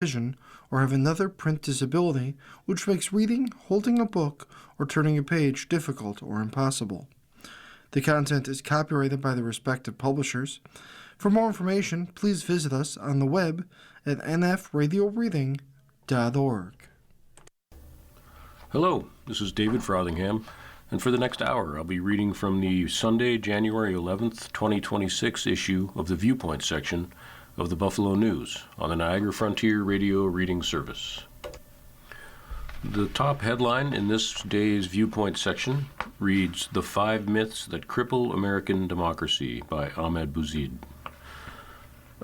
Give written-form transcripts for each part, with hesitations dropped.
vision, or have another print disability, which makes reading, holding a book, or turning a page difficult or impossible. The content is copyrighted by the respective publishers. For more information, please visit us on the web at nfradioreading.org. Hello, this is David Frothingham, and for the next hour I'll be reading from the Sunday, January 11th, 2026 issue of the Viewpoints section of the Buffalo News on the Niagara Frontier Radio Reading Service. The top headline in this day's Viewpoints section reads, "The 5 Myths That Cripple American Democracy" by Ahmed Bouzid.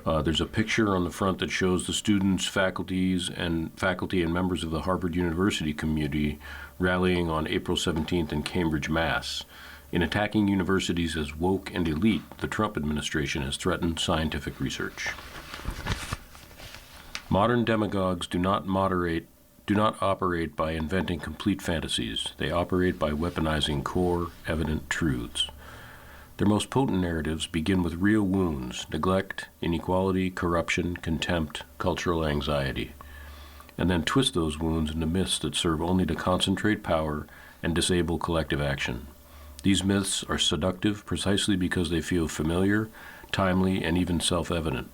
There's a picture on the front that shows the students, faculty and members of the Harvard University community rallying on April 17th in Cambridge, Mass. In attacking universities as woke and elite, the Trump administration has threatened scientific research. Modern demagogues do not operate by inventing complete fantasies. They operate by weaponizing core, evident truths. Their most potent narratives begin with real wounds: neglect, inequality, corruption, contempt, cultural anxiety, and then twist those wounds into myths that serve only to concentrate power and disable collective action. These myths are seductive precisely because they feel familiar, timely, and even self-evident.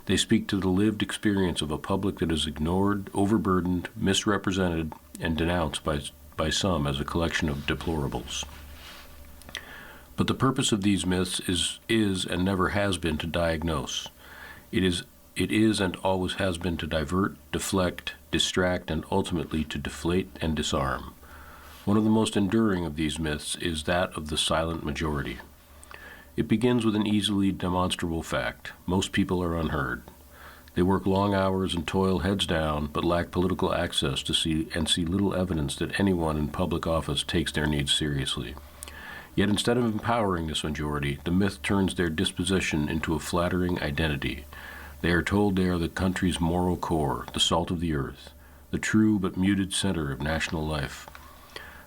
They speak to the lived experience of a public that is ignored, overburdened, misrepresented, and denounced by some as a collection of deplorables. But the purpose of these myths is and never has been to diagnose. It is and always has been to divert, deflect, distract, and ultimately to deflate and disarm. One of the most enduring of these myths is that of the silent majority. It begins with an easily demonstrable fact: most people are unheard. They work long hours and toil heads down, but lack political access to see little evidence that anyone in public office takes their needs seriously. Yet instead of empowering this majority, the myth turns their disposition into a flattering identity. They are told they are the country's moral core, the salt of the earth, the true but muted center of national life.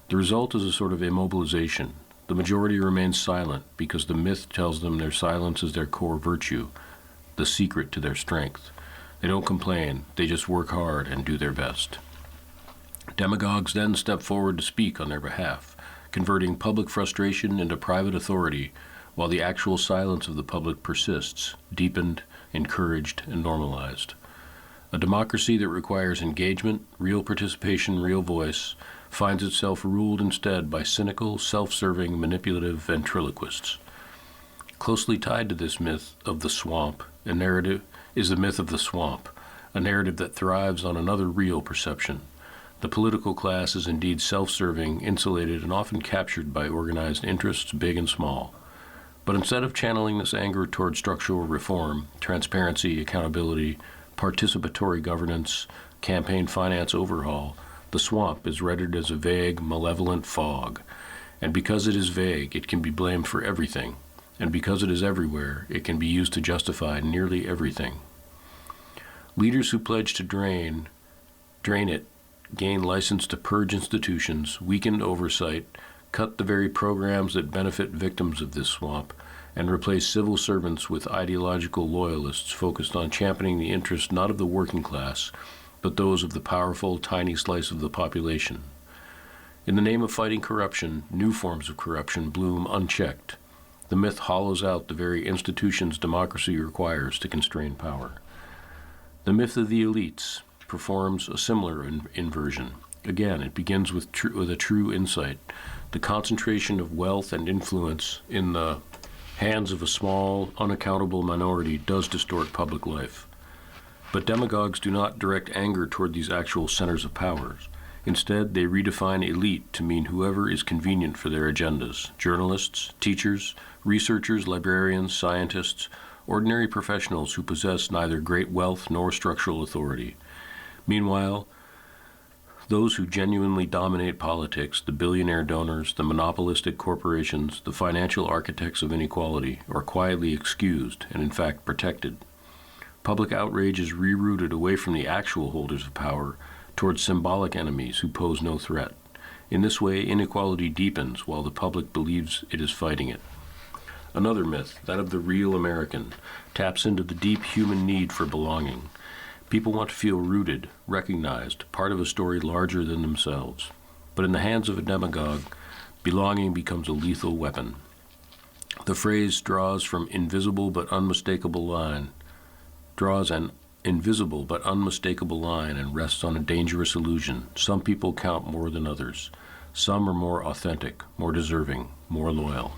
The result is a sort of immobilization. The majority remains silent because the myth tells them their silence is their core virtue, the secret to their strength. They don't complain, they just work hard and do their best. Demagogues then step forward to speak on their behalf, converting public frustration into private authority, while the actual silence of the public persists, deepened, encouraged, and normalized. A democracy that requires engagement, real participation, real voice, finds itself ruled instead by cynical, self-serving, manipulative ventriloquists. Closely tied to this myth of the swamp, a narrative is the myth of the swamp, a narrative that thrives on another real perception. The political class is indeed self-serving, insulated, and often captured by organized interests, big and small. But instead of channeling this anger toward structural reform, transparency, accountability, participatory governance, campaign finance overhaul, the swamp is rendered as a vague, malevolent fog. And because it is vague, it can be blamed for everything. And because it is everywhere, it can be used to justify nearly everything. Leaders who pledge to drain it, gain license to purge institutions, weaken oversight, cut the very programs that benefit victims of this swamp, and replace civil servants with ideological loyalists focused on championing the interests not of the working class, but those of the powerful, tiny slice of the population. In the name of fighting corruption, new forms of corruption bloom unchecked. The myth hollows out the very institutions democracy requires to constrain power. The myth of the elites performs a similar inversion. Again, it begins with a true insight. The concentration of wealth and influence in the hands of a small, unaccountable minority does distort public life. But demagogues do not direct anger toward these actual centers of power. Instead, they redefine elite to mean whoever is convenient for their agendas: journalists, teachers, researchers, librarians, scientists, ordinary professionals who possess neither great wealth nor structural authority. Meanwhile, those who genuinely dominate politics, the billionaire donors, the monopolistic corporations, the financial architects of inequality, are quietly excused and in fact protected. Public outrage is rerouted away from the actual holders of power towards symbolic enemies who pose no threat. In this way, inequality deepens while the public believes it is fighting it. Another myth, that of the real American, taps into the deep human need for belonging. People want to feel rooted, recognized, part of a story larger than themselves. But in the hands of a demagogue, belonging becomes a lethal weapon. The phrase draws an invisible but unmistakable line and rests on a dangerous illusion. Some people count more than others. Some are more authentic, more deserving, more loyal.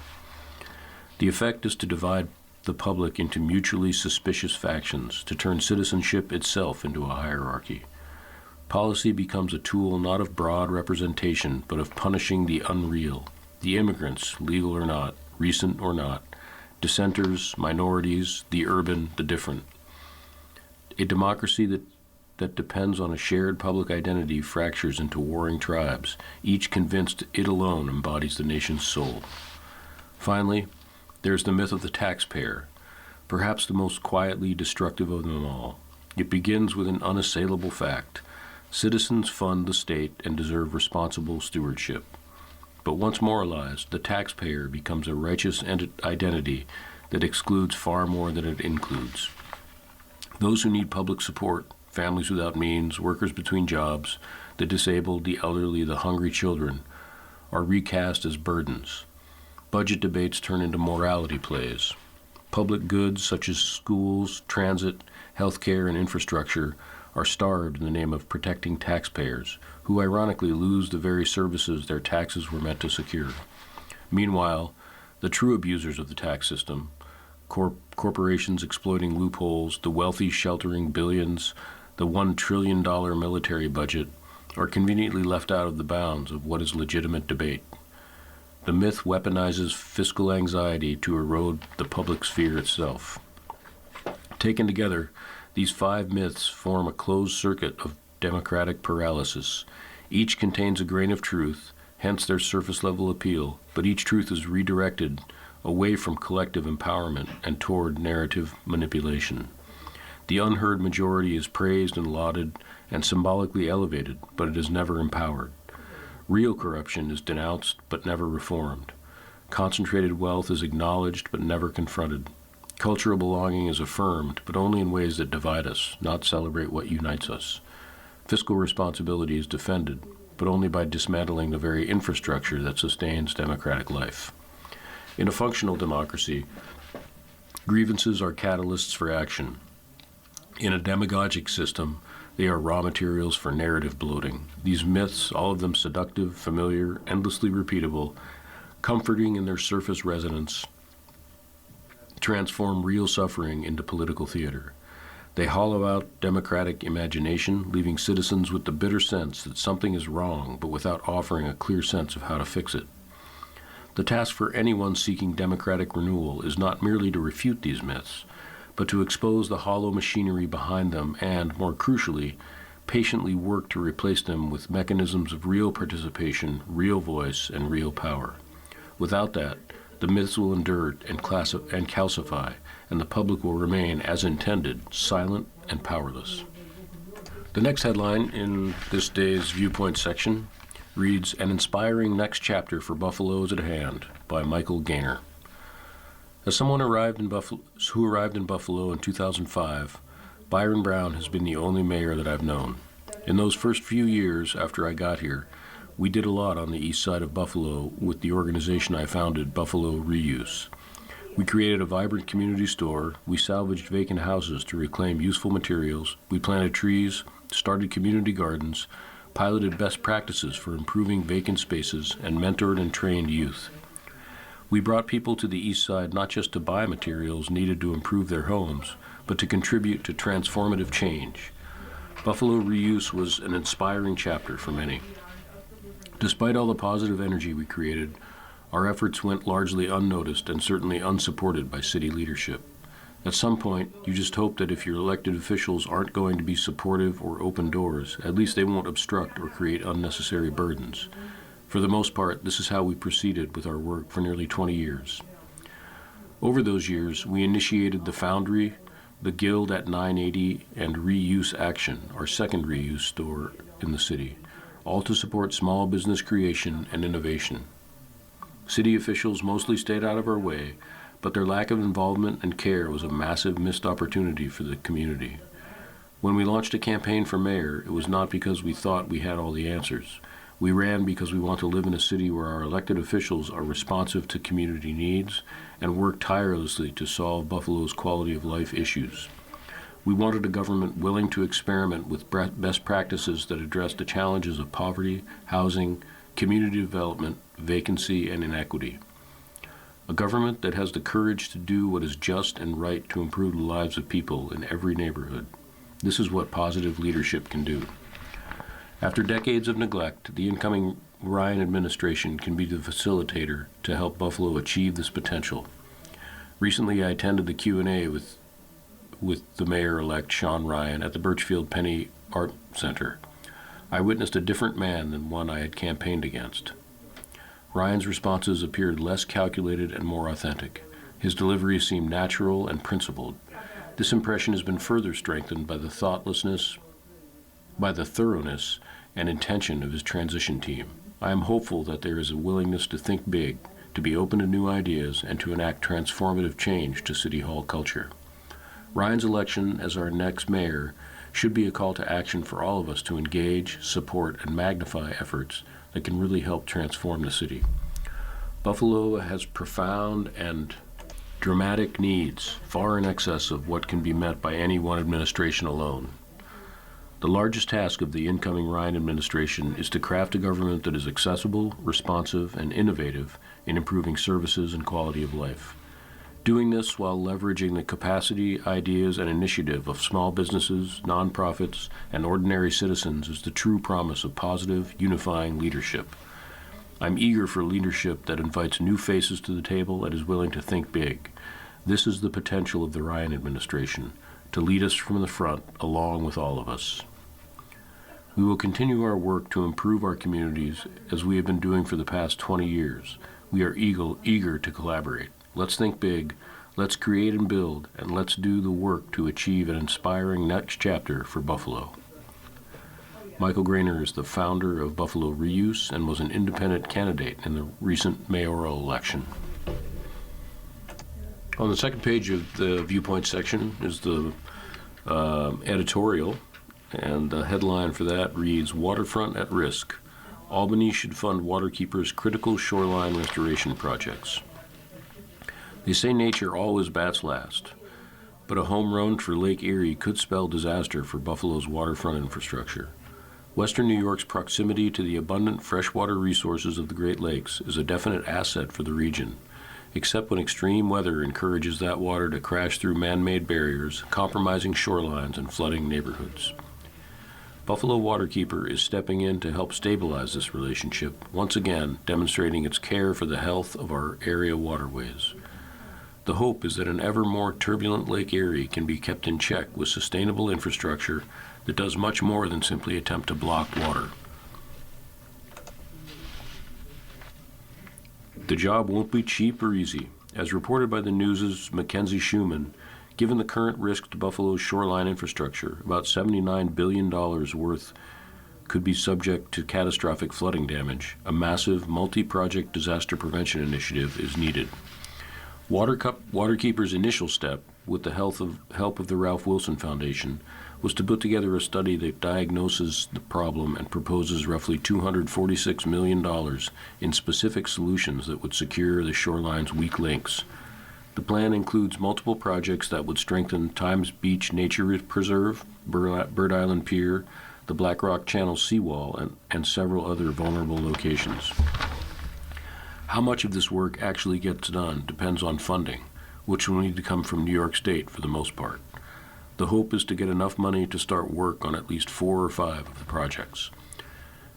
The effect is to divide the public into mutually suspicious factions, to turn citizenship itself into a hierarchy. Policy becomes a tool not of broad representation, but of punishing the unreal, the immigrants, legal or not, recent or not, dissenters, minorities, the urban, the different. A democracy that depends on a shared public identity fractures into warring tribes, each convinced it alone embodies the nation's soul. Finally, there's the myth of the taxpayer, perhaps the most quietly destructive of them all. It begins with an unassailable fact. Citizens fund the state and deserve responsible stewardship. But once moralized, the taxpayer becomes a righteous identity that excludes far more than it includes. Those who need public support, families without means, workers between jobs, the disabled, the elderly, the hungry children, are recast as burdens. Budget debates turn into morality plays. Public goods such as schools, transit, healthcare, and infrastructure are starved in the name of protecting taxpayers, who ironically lose the very services their taxes were meant to secure. Meanwhile, the true abusers of the tax system, corporations exploiting loopholes, the wealthy sheltering billions, the $1 trillion military budget, are conveniently left out of the bounds of what is legitimate debate. The myth weaponizes fiscal anxiety to erode the public sphere itself. Taken together, these 5 myths form a closed circuit of democratic paralysis. Each contains a grain of truth, hence their surface-level appeal, but each truth is redirected away from collective empowerment and toward narrative manipulation. The unheard majority is praised and lauded and symbolically elevated, but it is never empowered. Real corruption is denounced but never reformed. Concentrated wealth is acknowledged but never confronted. Cultural belonging is affirmed, but only in ways that divide us, not celebrate what unites us. Fiscal responsibility is defended, but only by dismantling the very infrastructure that sustains democratic life. In a functional democracy, grievances are catalysts for action. In a demagogic system, they are raw materials for narrative bloating. These myths, all of them seductive, familiar, endlessly repeatable, comforting in their surface resonance, transform real suffering into political theater. They hollow out democratic imagination, leaving citizens with the bitter sense that something is wrong, but without offering a clear sense of how to fix it. The task for anyone seeking democratic renewal is not merely to refute these myths, but to expose the hollow machinery behind them and, more crucially, patiently work to replace them with mechanisms of real participation, real voice, and real power. Without that, the myths will endure and calcify, and the public will remain, as intended, silent and powerless. The next headline in this day's Viewpoints section reads, "An Inspiring Next Chapter for Buffalo is at Hand" by Michael Gaynor. As someone who arrived in Buffalo in 2005, Byron Brown has been the only mayor that I've known. In those first few years after I got here, we did a lot on the east side of Buffalo with the organization I founded, Buffalo Reuse. We created a vibrant community store, we salvaged vacant houses to reclaim useful materials, we planted trees, started community gardens, piloted best practices for improving vacant spaces, and mentored and trained youth. We brought people to the east side not just to buy materials needed to improve their homes, but to contribute to transformative change. Buffalo Reuse was an inspiring chapter for many. Despite all the positive energy we created, our efforts went largely unnoticed and certainly unsupported by city leadership. At some point, you just hope that if your elected officials aren't going to be supportive or open doors, at least they won't obstruct or create unnecessary burdens. For the most part, this is how we proceeded with our work for nearly 20 years. Over those years, we initiated the Foundry, the Guild at 980, and Reuse Action, our second reuse store in the city, all to support small business creation and innovation. City officials mostly stayed out of our way, but their lack of involvement and care was a massive missed opportunity for the community. When we launched a campaign for mayor, it was not because we thought we had all the answers. We ran because we want to live in a city where our elected officials are responsive to community needs and work tirelessly to solve Buffalo's quality of life issues. We wanted a government willing to experiment with best practices that address the challenges of poverty, housing, community development, vacancy, and inequity. A government that has the courage to do what is just and right to improve the lives of people in every neighborhood. This is what positive leadership can do. After decades of neglect, the incoming Ryan administration can be the facilitator to help Buffalo achieve this potential. Recently, I attended the Q&A with the mayor-elect Sean Ryan at the Birchfield Penny Art Center. I witnessed a different man than one I had campaigned against. Ryan's responses appeared less calculated and more authentic. His delivery seemed natural and principled. This impression has been further strengthened by the thoroughness and intention of his transition team. I am hopeful that there is a willingness to think big, to be open to new ideas, and to enact transformative change to City Hall culture. Ryan's election as our next mayor should be a call to action for all of us to engage, support, and magnify efforts that can really help transform the city. Buffalo has profound and dramatic needs, far in excess of what can be met by any one administration alone. The largest task of the incoming Ryan administration is to craft a government that is accessible, responsive, and innovative in improving services and quality of life. Doing this while leveraging the capacity, ideas, and initiative of small businesses, nonprofits, and ordinary citizens is the true promise of positive, unifying leadership. I'm eager for leadership that invites new faces to the table and is willing to think big. This is the potential of the Ryan administration, to lead us from the front along with all of us. We will continue our work to improve our communities as we have been doing for the past 20 years. We are eager to collaborate. Let's think big, let's create and build, and let's do the work to achieve an inspiring next chapter for Buffalo. Michael Grainer is the founder of Buffalo Reuse and was an independent candidate in the recent mayoral election. On the second page of the Viewpoints section is the editorial, and the headline for that reads, "Waterfront at Risk. Albany should fund waterkeepers' critical shoreline restoration projects." They say nature always bats last, but a home run for Lake Erie could spell disaster for Buffalo's waterfront infrastructure. Western New York's proximity to the abundant freshwater resources of the Great Lakes is a definite asset for the region, except when extreme weather encourages that water to crash through man-made barriers, compromising shorelines and flooding neighborhoods. Buffalo Waterkeeper is stepping in to help stabilize this relationship, once again demonstrating its care for the health of our area waterways. The hope is that an ever more turbulent Lake Erie can be kept in check with sustainable infrastructure that does much more than simply attempt to block water. The job won't be cheap or easy. As reported by the News' Mackenzie Schumann, given the current risk to Buffalo's shoreline infrastructure, about $79 billion worth could be subject to catastrophic flooding damage. A massive multi-project disaster prevention initiative is needed. Waterkeeper's initial step, with the help of the Ralph Wilson Foundation, was to put together a study that diagnoses the problem and proposes roughly $246 million in specific solutions that would secure the shoreline's weak links. The plan includes multiple projects that would strengthen Times Beach Nature Preserve, Bird Island Pier, the Black Rock Channel seawall, and several other vulnerable locations. How much of this work actually gets done depends on funding, which will need to come from New York State for the most part. The hope is to get enough money to start work on at least 4 or 5 of the projects.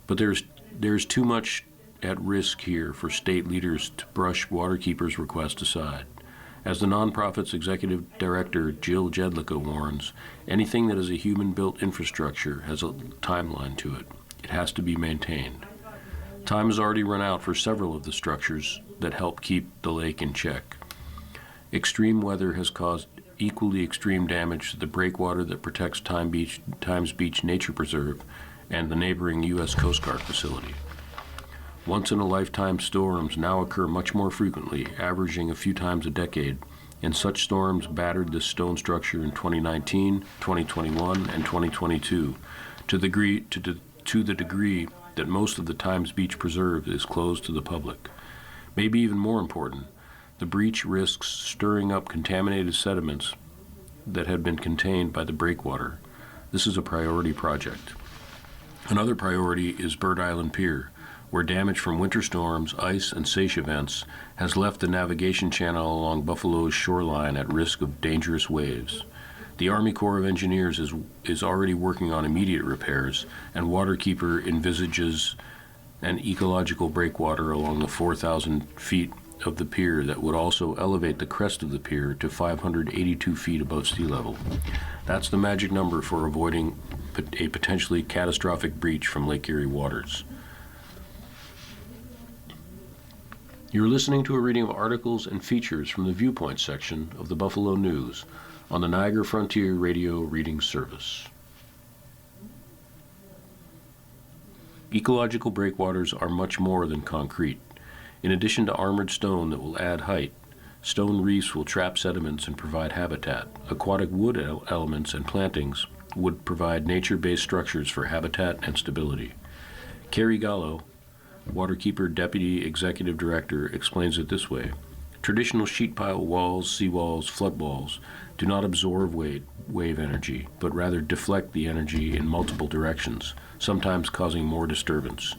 But there's too much at risk here for state leaders to brush Waterkeeper's request aside. As the nonprofit's executive director, Jill Jedlicka, warns, anything that is a human-built infrastructure has a timeline to it. It has to be maintained. Time has already run out for several of the structures that help keep the lake in check. Extreme weather has caused equally extreme damage to the breakwater that protects Times Beach Nature Preserve and the neighboring U.S. Coast Guard facility. Once-in-a-lifetime storms now occur much more frequently, averaging a few times a decade, and such storms battered this stone structure in 2019, 2021, and 2022 to the degree that most of the Times Beach Preserve is closed to the public. Maybe even more important, the breach risks stirring up contaminated sediments that had been contained by the breakwater. This is a priority project. Another priority is Bird Island Pier, where damage from winter storms, ice, and SAICH events has left the navigation channel along Buffalo's shoreline at risk of dangerous waves. The Army Corps of Engineers is already working on immediate repairs, and Waterkeeper envisages an ecological breakwater along the 4,000 feet of the pier that would also elevate the crest of the pier to 582 feet above sea level. That's the magic number for avoiding a potentially catastrophic breach from Lake Erie waters. You're listening to a reading of articles and features from the Viewpoints section of the Buffalo News on the Niagara Frontier Radio Reading Service. Ecological breakwaters are much more than concrete. In addition to armored stone that will add height, stone reefs will trap sediments and provide habitat. Aquatic wood elements and plantings would provide nature-based structures for habitat and stability. Carrie Gallo, Waterkeeper Deputy Executive Director, explains it this way. Traditional sheet pile walls, seawalls, flood walls do not absorb wave energy, but rather deflect the energy in multiple directions, sometimes causing more disturbance.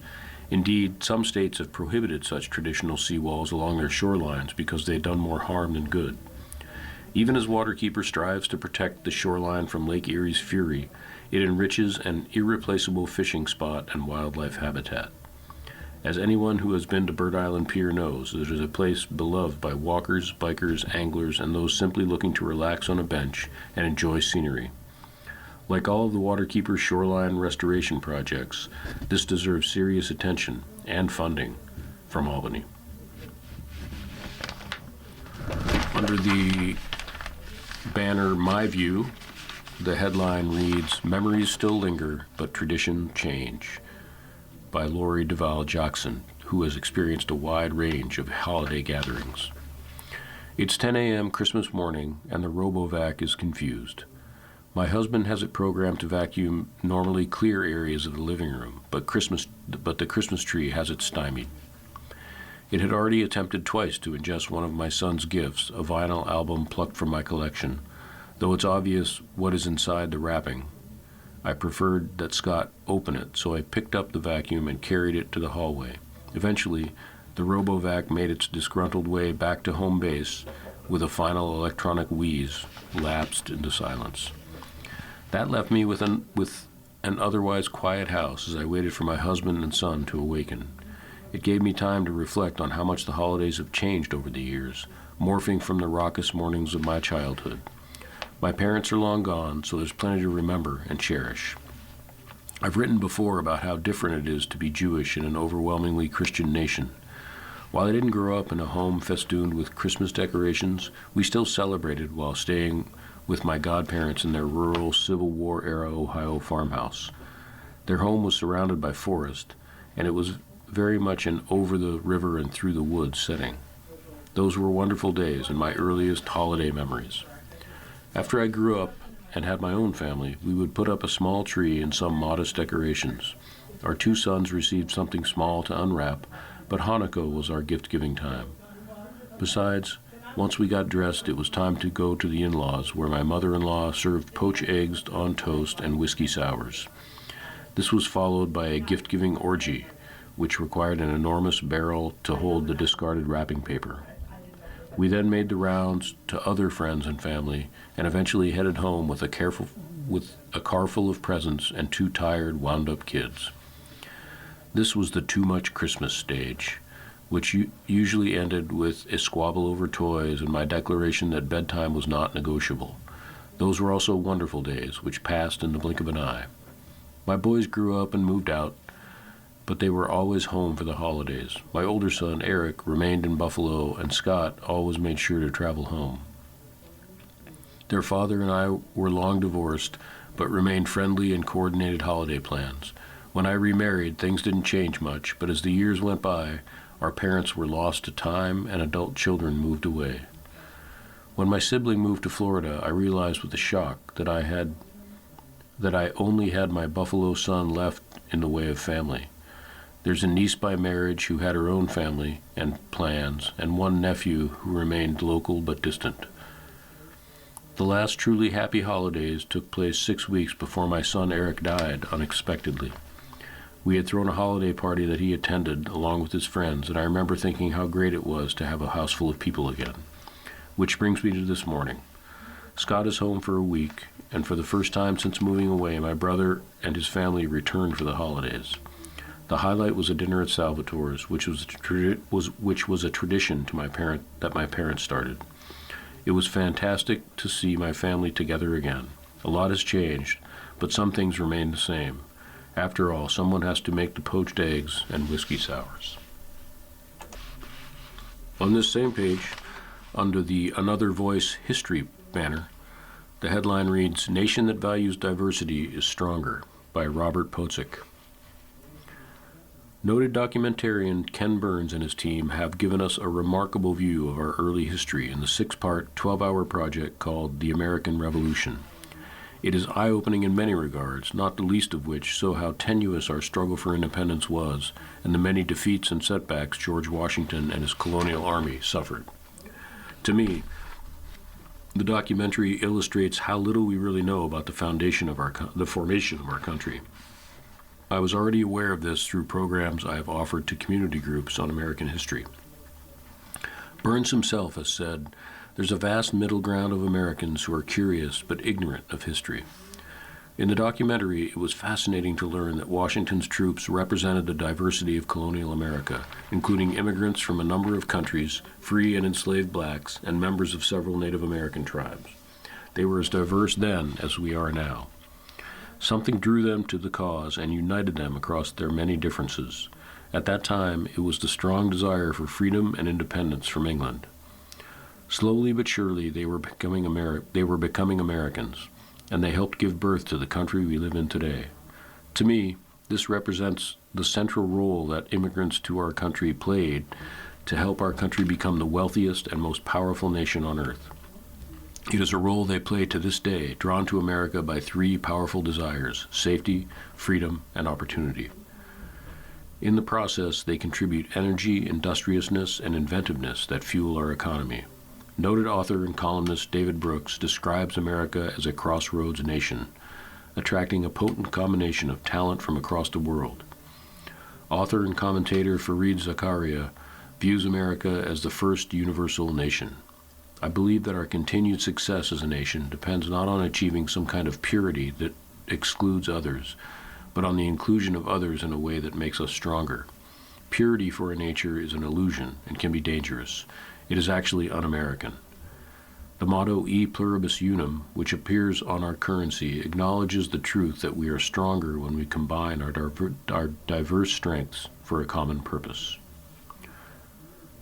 Indeed, some states have prohibited such traditional seawalls along their shorelines because they've done more harm than good. Even as Waterkeeper strives to protect the shoreline from Lake Erie's fury, it enriches an irreplaceable fishing spot and wildlife habitat. As anyone who has been to Bird Island Pier knows, it is a place beloved by walkers, bikers, anglers, and those simply looking to relax on a bench and enjoy scenery. Like all of the Waterkeeper shoreline restoration projects, this deserves serious attention and funding from Albany. Under the banner My View, the headline reads, "Memories Still Linger, but Tradition Change," by Lori Duval Jackson, who has experienced a wide range of holiday gatherings. It's 10 a.m. Christmas morning, and the RoboVac is confused. My husband has it programmed to vacuum normally clear areas of the living room, but the Christmas tree has it stymied. It had already attempted twice to ingest one of my son's gifts, a vinyl album plucked from my collection, though it's obvious what is inside the wrapping. I preferred that Scott open it, so I picked up the vacuum and carried it to the hallway. Eventually, the RoboVac made its disgruntled way back to home base with a final electronic wheeze, lapsed into silence. That left me with an otherwise quiet house as I waited for my husband and son to awaken. It gave me time to reflect on how much the holidays have changed over the years, morphing from the raucous mornings of my childhood. My parents are long gone, so there's plenty to remember and cherish. I've written before about how different it is to be Jewish in an overwhelmingly Christian nation. While I didn't grow up in a home festooned with Christmas decorations, we still celebrated while staying with my godparents in their rural Civil War-era Ohio farmhouse. Their home was surrounded by forest, and it was very much an over-the-river and through-the-woods setting. Those were wonderful days and my earliest holiday memories. After I grew up and had my own family, we would put up a small tree and some modest decorations. Our two sons received something small to unwrap, but Hanukkah was our gift-giving time. Besides, once we got dressed, it was time to go to the in-laws, where my mother-in-law served poached eggs on toast and whiskey sours. This was followed by a gift-giving orgy, which required an enormous barrel to hold the discarded wrapping paper. We then made the rounds to other friends and family, and eventually headed home with a car full of presents and two tired, wound-up kids. This was the too much Christmas stage, which usually ended with a squabble over toys and my declaration that bedtime was not negotiable. Those were also wonderful days, which passed in the blink of an eye. My boys grew up and moved out, but they were always home for the holidays. My older son, Eric, remained in Buffalo, and Scott always made sure to travel home. Their father and I were long divorced, but remained friendly and coordinated holiday plans. When I remarried, things didn't change much, but as the years went by, our parents were lost to time and adult children moved away. When my sibling moved to Florida, I realized with a shock that I only had my Buffalo son left in the way of family. There's a niece by marriage who had her own family and plans, and one nephew who remained local but distant. The last truly happy holidays took place 6 weeks before my son Eric died unexpectedly. We had thrown a holiday party that he attended along with his friends, and I remember thinking how great it was to have a house full of people again. Which brings me to this morning. Scott is home for a week, and for the first time since moving away, my brother and his family returned for the holidays. The highlight was a dinner at Salvatore's, which was a tradition to my parents started. It was fantastic to see my family together again. A lot has changed, but some things remain the same. After all, someone has to make the poached eggs and whiskey sours. On this same page, under the Another Voice History banner, the headline reads, "Nation that Values Diversity is Stronger," by Robert Potzik. Noted documentarian Ken Burns and his team have given us a remarkable view of our early history in the 6-part, 12-hour project called The American Revolution. It is eye-opening in many regards, not the least of which show how tenuous our struggle for independence was and the many defeats and setbacks George Washington and his colonial army suffered. To me, the documentary illustrates how little we really know about the formation of our country. I was already aware of this through programs I have offered to community groups on American history. Burns himself has said, "There's a vast middle ground of Americans who are curious but ignorant of history." In the documentary, it was fascinating to learn that Washington's troops represented the diversity of colonial America, including immigrants from a number of countries, free and enslaved blacks, and members of several Native American tribes. They were as diverse then as we are now. Something drew them to the cause and united them across their many differences. At that time, it was the strong desire for freedom and independence from England. Slowly but surely, they were becoming Americans, and they helped give birth to the country we live in today. To me, this represents the central role that immigrants to our country played to help our country become the wealthiest and most powerful nation on earth. It is a role they play to this day, drawn to America by 3 powerful desires: safety, freedom, and opportunity. In the process, they contribute energy, industriousness, and inventiveness that fuel our economy. Noted author and columnist David Brooks describes America as a crossroads nation, attracting a potent combination of talent from across the world. Author and commentator Fareed Zakaria views America as the first universal nation. I believe that our continued success as a nation depends not on achieving some kind of purity that excludes others, but on the inclusion of others in a way that makes us stronger. Purity for a nature is an illusion and can be dangerous. It is actually un-American. The motto E pluribus unum, which appears on our currency, acknowledges the truth that we are stronger when we combine our diverse strengths for a common purpose.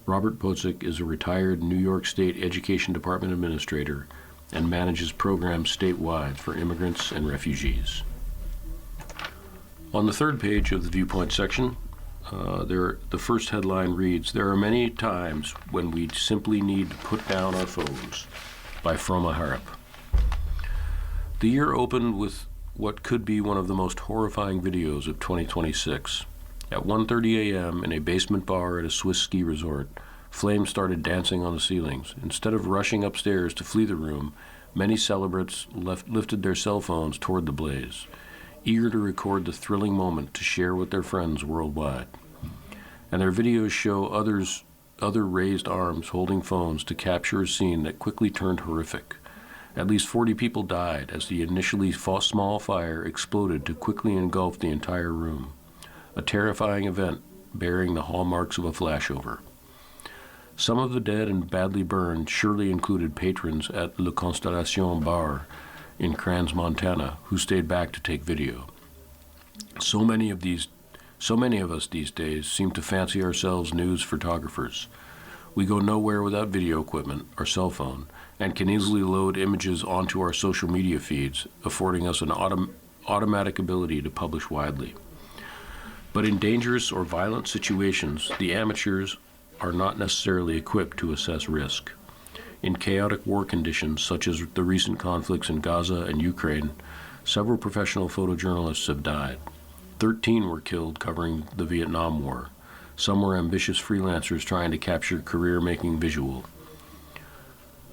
Robert Potzik is a retired New York State Education Department administrator and manages programs statewide for immigrants and refugees. On the 3rd page of the Viewpoints section, the first headline reads, "There are many times when we simply need to put down our foes," by Froma Harap. The year opened with what could be one of the most horrifying videos of 2026. At 1:30 a.m. in a basement bar at a Swiss ski resort, flames started dancing on the ceilings. Instead of rushing upstairs to flee the room, many celebrants lifted their cell phones toward the blaze, eager to record the thrilling moment to share with their friends worldwide. And their videos show other raised arms holding phones to capture a scene that quickly turned horrific. At least 40 people died as the initially small fire exploded to quickly engulf the entire room. A terrifying event bearing the hallmarks of a flashover. Some of the dead and badly burned surely included patrons at Le Constellation Bar in Crans, Montana, who stayed back to take video. So many of us these days seem to fancy ourselves news photographers. We go nowhere without video equipment, our cell phone, and can easily load images onto our social media feeds, affording us an automatic ability to publish widely. But in dangerous or violent situations, the amateurs are not necessarily equipped to assess risk. In chaotic war conditions, such as the recent conflicts in Gaza and Ukraine, several professional photojournalists have died. 13 were killed covering the Vietnam War. Some were ambitious freelancers trying to capture career-making visual.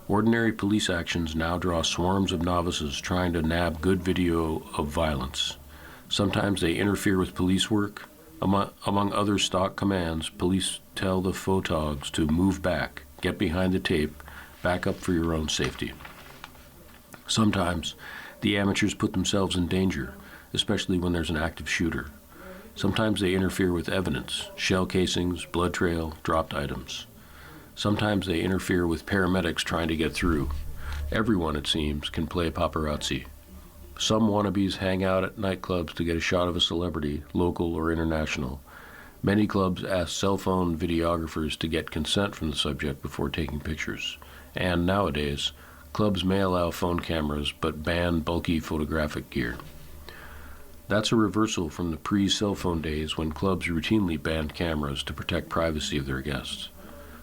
Ordinary police actions now draw swarms of novices trying to nab good video of violence. Sometimes they interfere with police work. Among other stock commands, police tell the photogs to move back, get behind the tape, back up for your own safety. Sometimes the amateurs put themselves in danger, especially when there's an active shooter. Sometimes they interfere with evidence, shell casings, blood trail, dropped items. Sometimes they interfere with paramedics trying to get through. Everyone, it seems, can play paparazzi. Some wannabes hang out at nightclubs to get a shot of a celebrity, local or international. Many clubs ask cell phone videographers to get consent from the subject before taking pictures. And nowadays, clubs may allow phone cameras but ban bulky photographic gear. That's a reversal from the pre-cell phone days when clubs routinely banned cameras to protect privacy of their guests.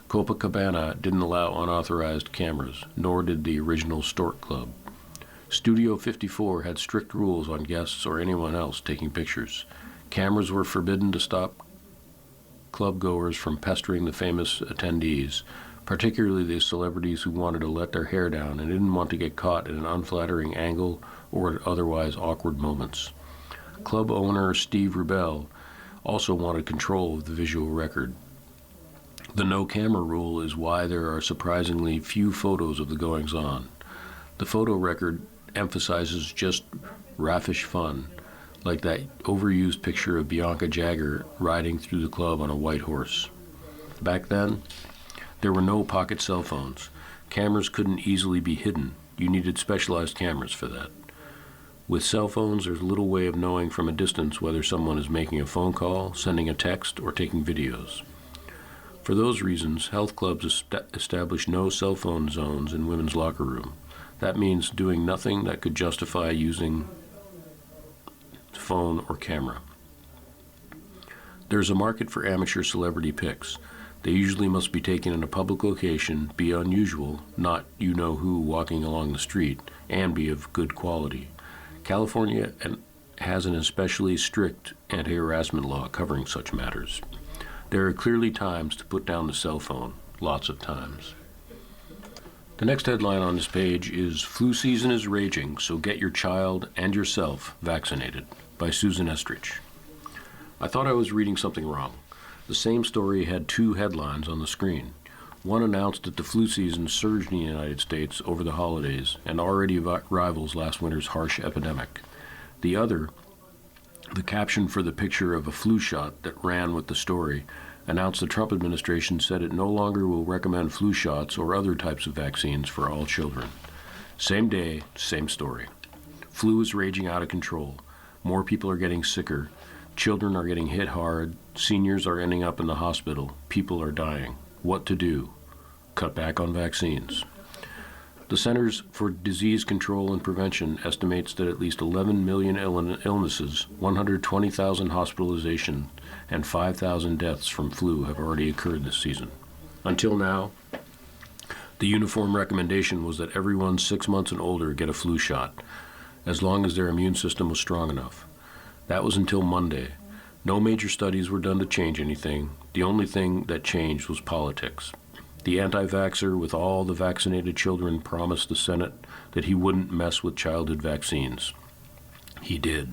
Copacabana didn't allow unauthorized cameras, nor did the original Stork Club. Studio 54 had strict rules on guests or anyone else taking pictures. Cameras were forbidden to stop club goers from pestering the famous attendees, particularly the celebrities who wanted to let their hair down and didn't want to get caught at an unflattering angle or at otherwise awkward moments. Club owner Steve Rubel also wanted control of the visual record. The no-camera rule is why there are surprisingly few photos of the goings-on. The photo record emphasizes just raffish fun, like that overused picture of Bianca Jagger riding through the club on a white horse. Back then, there were no pocket cell phones. Cameras couldn't easily be hidden. You needed specialized cameras for that. With cell phones, there's little way of knowing from a distance whether someone is making a phone call, sending a text, or taking videos. For those reasons, health clubs establish no cell phone zones in women's locker room. That means doing nothing that could justify using phone or camera. There's a market for amateur celebrity pics. They usually must be taken in a public location, be unusual, not you-know-who walking along the street, and be of good quality. California has an especially strict anti-harassment law covering such matters. There are clearly times to put down the cell phone, lots of times. The next headline on this page is "Flu Season is Raging, so get your child and yourself vaccinated" by Susan Estrich. I thought I was reading something wrong. The same story had two headlines on the screen. One announced that the flu season surged in the United States over the holidays and already rivals last winter's harsh epidemic. The other, the caption for the picture of a flu shot that ran with the story, announced the Trump administration said it no longer will recommend flu shots or other types of vaccines for all children. Same day, same story. Flu is raging out of control. More people are getting sicker. Children are getting hit hard. Seniors are ending up in the hospital. People are dying. What to do? Cut back on vaccines. The Centers for Disease Control and Prevention estimates that at least 11 million illnesses, 120,000 hospitalizations, and 5,000 deaths from flu have already occurred this season. Until now, the uniform recommendation was that everyone 6 months and older get a flu shot, as long as their immune system was strong enough. That was until Monday. No major studies were done to change anything. The only thing that changed was politics. The anti-vaxxer with all the vaccinated children promised the Senate that he wouldn't mess with childhood vaccines. He did.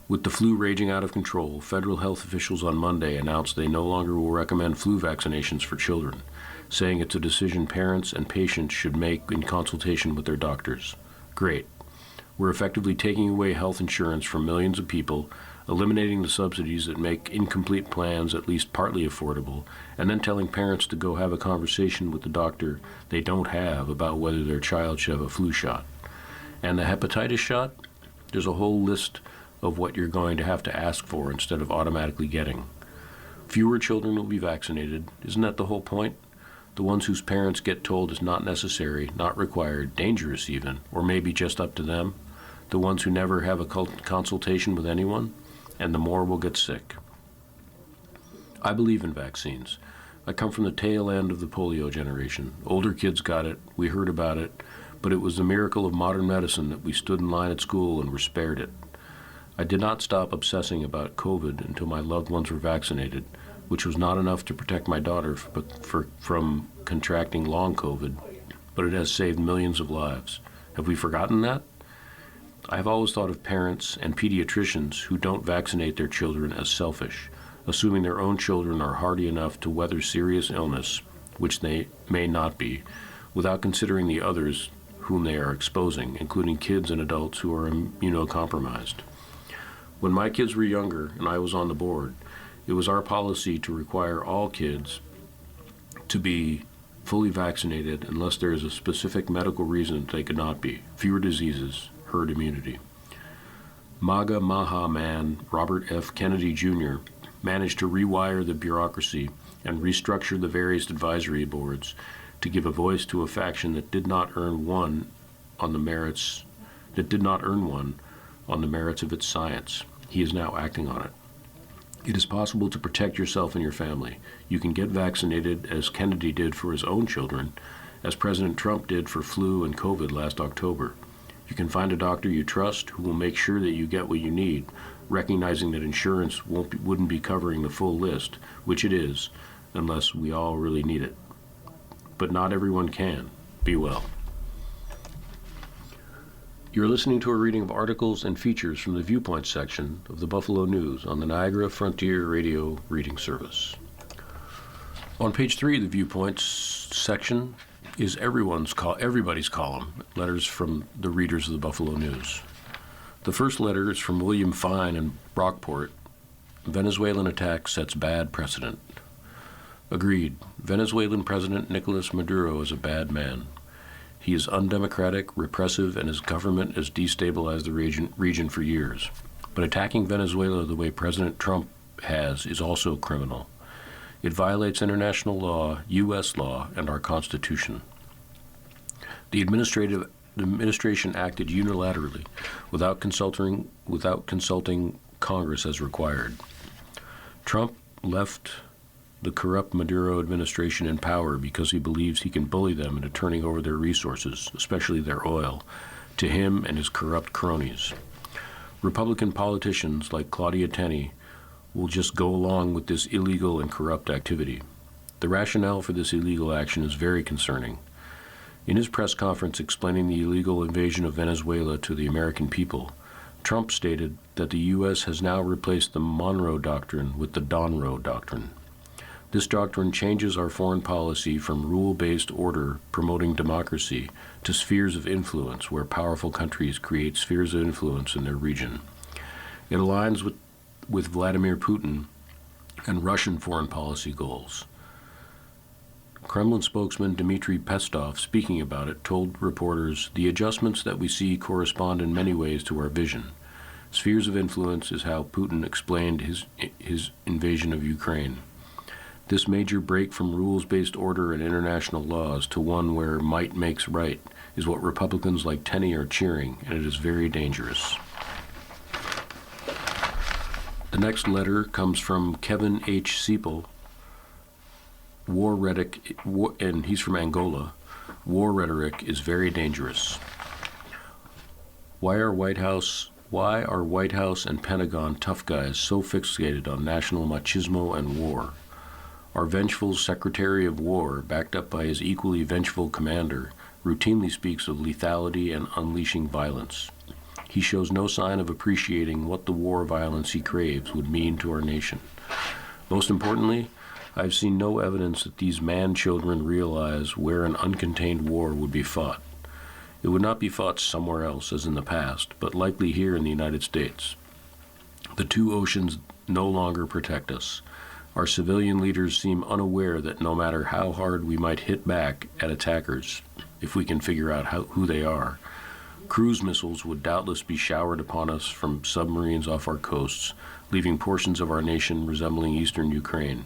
With the flu raging out of control, federal health officials on Monday announced they no longer will recommend flu vaccinations for children, saying it's a decision parents and patients should make in consultation with their doctors. Great. We're effectively taking away health insurance from millions of people, eliminating the subsidies that make incomplete plans at least partly affordable, and then telling parents to go have a conversation with the doctor they don't have about whether their child should have a flu shot. And the hepatitis shot? There's a whole list of what you're going to have to ask for instead of automatically getting. Fewer children will be vaccinated. Isn't that the whole point? The ones whose parents get told is not necessary, not required, dangerous even, or maybe just up to them. The ones who never have a consultation with anyone, and the more will get sick. I believe in vaccines. I come from the tail end of the polio generation. Older kids got it, we heard about it, but it was the miracle of modern medicine that we stood in line at school and were spared it. I did not stop obsessing about COVID until my loved ones were vaccinated, which was not enough to protect my daughter from contracting long COVID, but it has saved millions of lives. Have we forgotten that? I have always thought of parents and pediatricians who don't vaccinate their children as selfish, assuming their own children are hardy enough to weather serious illness, which they may not be, without considering the others whom they are exposing, including kids and adults who are immunocompromised. When my kids were younger and I was on the board, it was our policy to require all kids to be fully vaccinated unless there is a specific medical reason they could not be. Fewer diseases, herd immunity. MAGA Maha man Robert F. Kennedy Jr. managed to rewire the bureaucracy and restructure the various advisory boards to give a voice to a faction that did not earn one on the merits of its science. He is now acting on it. It is possible to protect yourself and your family. You can get vaccinated as Kennedy did for his own children, as President Trump did for flu and COVID last October. You can find a doctor you trust who will make sure that you get what you need, recognizing that insurance wouldn't be covering the full list, which it is, unless we all really need it. But not everyone can. Be well. You're listening to a reading of articles and features from the Viewpoints section of the Buffalo News on the Niagara Frontier Radio Reading Service. On page 3 of the Viewpoints section is everybody's column, letters from the readers of the Buffalo News. The first letter is from William Fine in Brockport. Venezuelan attack sets bad precedent. Agreed. Venezuelan President Nicolas Maduro is a bad man. He is undemocratic, repressive, and his government has destabilized the region for years. But attacking Venezuela the way President Trump has is also criminal. It violates international law, U.S. law, and our Constitution. The administration acted unilaterally, without consulting Congress as required. Trump left the corrupt Maduro administration in power because he believes he can bully them into turning over their resources, especially their oil, to him and his corrupt cronies. Republican politicians like Claudia Tenney will just go along with this illegal and corrupt activity. The rationale for this illegal action is very concerning. In his press conference explaining the illegal invasion of Venezuela to the American people, Trump stated that the U.S. has now replaced the Monroe Doctrine with the Donroe Doctrine. This doctrine changes our foreign policy from rule-based order promoting democracy to spheres of influence, where powerful countries create spheres of influence in their region. It aligns with Vladimir Putin and Russian foreign policy goals. Kremlin spokesman Dmitry Peskov, speaking about it, told reporters, "The adjustments that we see correspond in many ways to our vision. Spheres of influence is how Putin explained his invasion of Ukraine. This major break from rules-based order and international laws to one where might makes right is what Republicans like Tenney are cheering, and it is very dangerous." The next letter comes from Kevin H. Siepel, and he's from Angola. War rhetoric is very dangerous. Why are White House and Pentagon tough guys so fixated on national machismo and war? Our vengeful Secretary of War, backed up by his equally vengeful commander, routinely speaks of lethality and unleashing violence. He shows no sign of appreciating what the war violence he craves would mean to our nation. Most importantly, I've seen no evidence that these man-children realize where an uncontained war would be fought. It would not be fought somewhere else, as in the past, but likely here in the United States. The two oceans no longer protect us. Our civilian leaders seem unaware that no matter how hard we might hit back at attackers, if we can figure out who they are, cruise missiles would doubtless be showered upon us from submarines off our coasts, leaving portions of our nation resembling eastern Ukraine.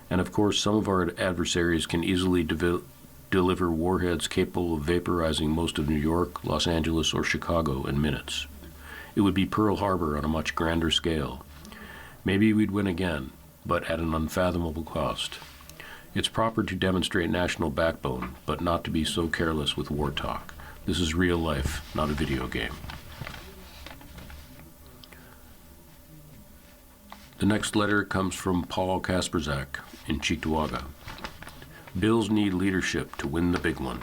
And of course, some of our adversaries can easily deliver warheads capable of vaporizing most of New York, Los Angeles, or Chicago in minutes. It would be Pearl Harbor on a much grander scale. Maybe we'd win again, but at an unfathomable cost. It's proper to demonstrate national backbone, but not to be so careless with war talk. This is real life, not a video game. The next letter comes from Paul Kasperzak in Cheektowaga. Bills need leadership to win the big one.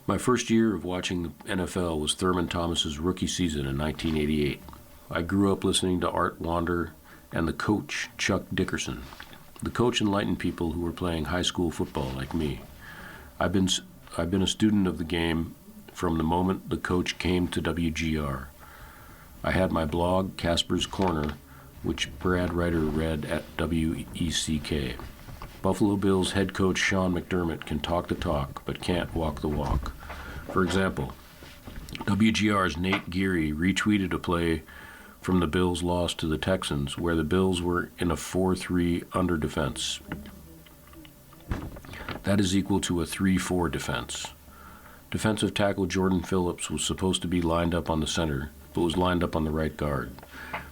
My first year of watching the NFL was Thurman Thomas's rookie season in 1988. I grew up listening to Art Wander and the coach, Chuck Dickerson. The coach enlightened people who were playing high school football like me. I've been a student of the game from the moment the coach came to WGR. I had my blog, Casper's Corner, which Brad Ryder read at WECK. Buffalo Bills head coach Sean McDermott can talk the talk, but can't walk the walk. For example, WGR's Nate Geary retweeted a play from the Bills' loss to the Texans, where the Bills were in a 4-3 under defense. That is equal to a 3-4 defense. Defensive tackle Jordan Phillips was supposed to be lined up on the center, but was lined up on the right guard.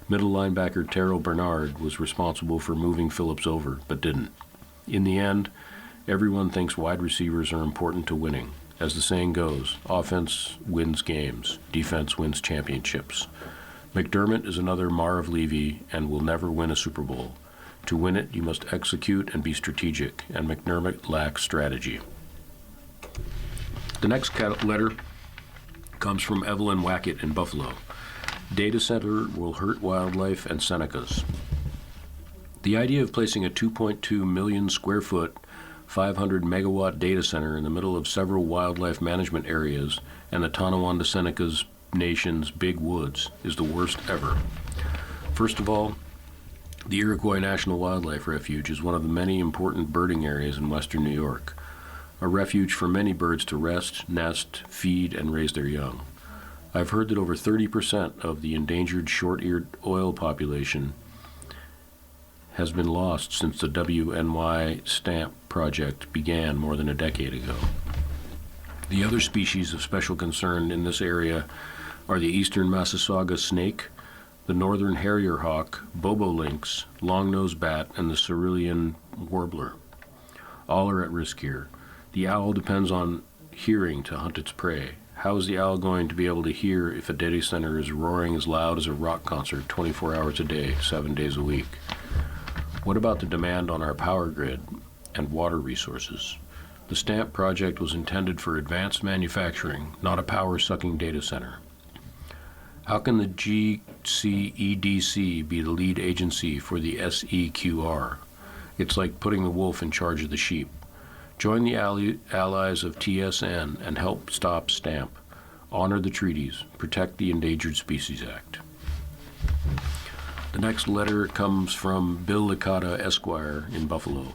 Middle linebacker Terrell Bernard was responsible for moving Phillips over, but didn't. In the end, everyone thinks wide receivers are important to winning. As the saying goes, offense wins games, defense wins championships. McDermott is another Marv Levy and will never win a Super Bowl. To win it, you must execute and be strategic, and McDermott lacks strategy. The next letter comes from Evelyn Wackett in Buffalo. Data center will hurt wildlife and Senecas. The idea of placing a 2.2 million square foot, 500 megawatt data center in the middle of several wildlife management areas and the Tonawanda Seneca's nation's big woods is the worst ever. First of all, the Iroquois National Wildlife Refuge is one of the many important birding areas in western New York, a refuge for many birds to rest, nest, feed, and raise their young. I've heard that over 30% of the endangered short-eared oil population has been lost since the WNY stamp project began more than a decade ago. The other species of special concern in this area are the eastern Massasauga snake, the northern harrier hawk, bobolynx, long-nosed bat, and the cerulean warbler. All are at risk here. The owl depends on hearing to hunt its prey. How is the owl going to be able to hear if a data center is roaring as loud as a rock concert 24 hours a day, 7 days a week? What about the demand on our power grid and water resources? The STAMP project was intended for advanced manufacturing, not a power-sucking data center. How can the GCEDC be the lead agency for the SEQR? It's like putting the wolf in charge of the sheep. Join the allies of TSN and help stop STAMP. Honor the treaties. Protect the Endangered Species Act. The next letter comes from Bill Licata, Esquire, in Buffalo.